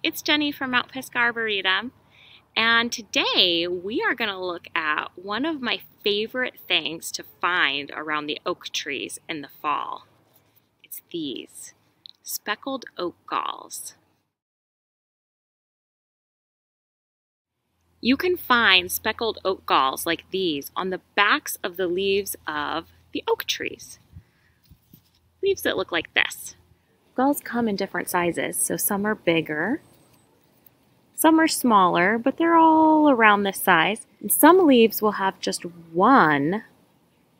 it's Jenny from Mount Pisgah Arboretum, and today we are going to look at one of my favorite things to find around the oak trees in the fall. It's these speckled oak galls. You can find speckled oak galls like these on the backs of the leaves of the oak trees. Leaves that look like this. Galls come in different sizes, so some are bigger, some are smaller, but they're all around this size. And some leaves will have just one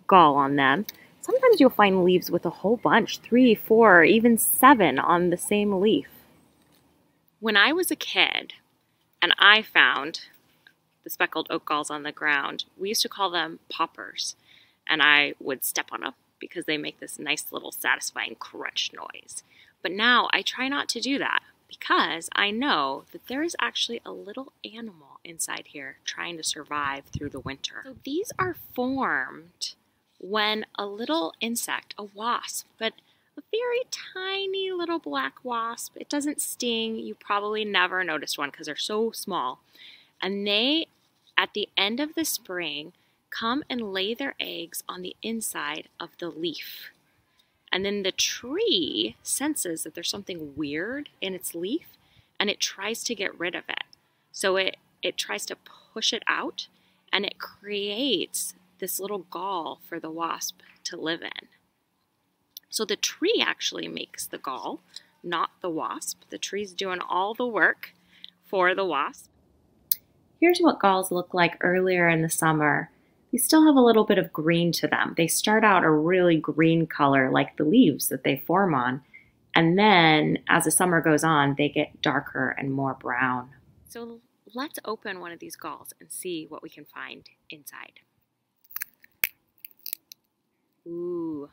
gall on them. Sometimes you'll find leaves with a whole bunch, 3, 4, even 7 on the same leaf. When I was a kid and I found the speckled oak galls on the ground, we used to call them poppers, and I would step on them because they make this nice little satisfying crunch noise. But now I try not to do that because I know that there is actually a little animal inside here trying to survive through the winter. So these are formed when a little insect, a wasp, but a very tiny little black wasp, it doesn't sting. You probably never noticed one because they're so small. And they, at the end of the spring, come and lay their eggs on the inside of the leaf. And then the tree senses that there's something weird in its leaf and it tries to get rid of it. So it tries to push it out and it creates this little gall for the wasp to live in. So the tree actually makes the gall, not the wasp. The tree's doing all the work for the wasp. Here's what galls look like earlier in the summer. They still have a little bit of green to them. They start out a really green color like the leaves that they form on. And then as the summer goes on, they get darker and more brown. So let's open one of these galls and see what we can find inside. Ooh.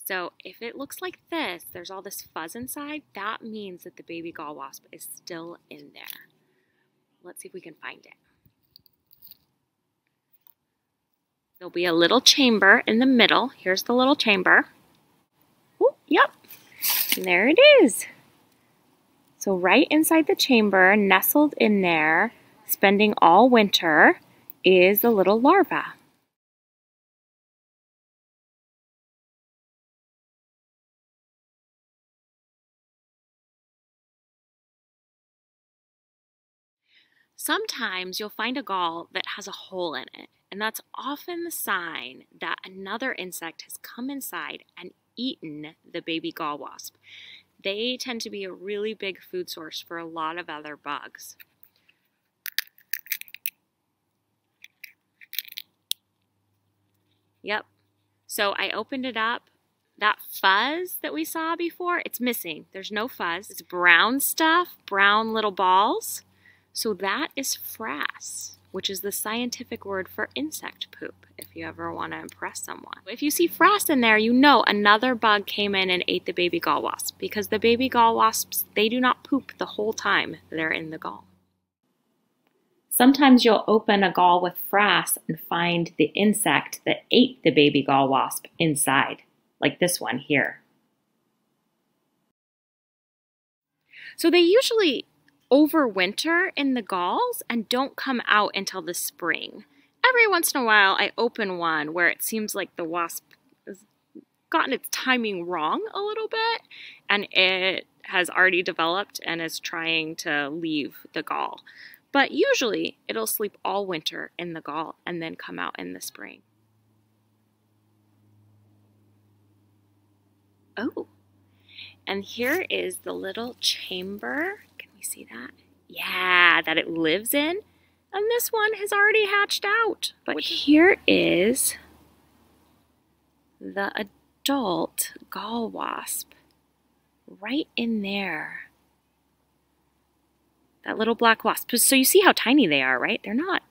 So if it looks like this, there's all this fuzz inside, that means that the baby gall wasp is still in there. Let's see if we can find it. There'll be a little chamber in the middle. Here's the little chamber. Oh, yep. And there it is. So right inside the chamber, nestled in there, spending all winter, is the little larva. Sometimes you'll find a gall that has a hole in it, and that's often the sign that another insect has come inside and eaten the baby gall wasp. They tend to be a really big food source for a lot of other bugs. Yep. So I opened it up. That fuzz that we saw before, it's missing. There's no fuzz. It's brown stuff, brown little balls. So that is frass, which is the scientific word for insect poop, if you ever want to impress someone. If you see frass in there, you know another bug came in and ate the baby gall wasp, because the baby gall wasps, they do not poop the whole time they're in the gall. Sometimes you'll open a gall with frass and find the insect that ate the baby gall wasp inside, like this one here. So they usually overwinter in the galls and don't come out until the spring. Every once in a while I open one where it seems like the wasp has gotten its timing wrong a little bit and it has already developed and is trying to leave the gall. But usually it'll sleep all winter in the gall and then come out in the spring. Oh, and here is the little chamber. See that? Yeah, that it lives in. And this one has already hatched out. But here is the adult gall wasp right in there. That little black wasp. So you see how tiny they are, right? They're not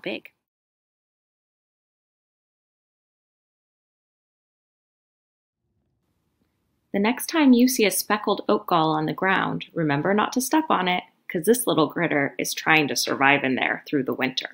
big. The next time you see a speckled oak gall on the ground, remember not to step on it, because this little critter is trying to survive in there through the winter.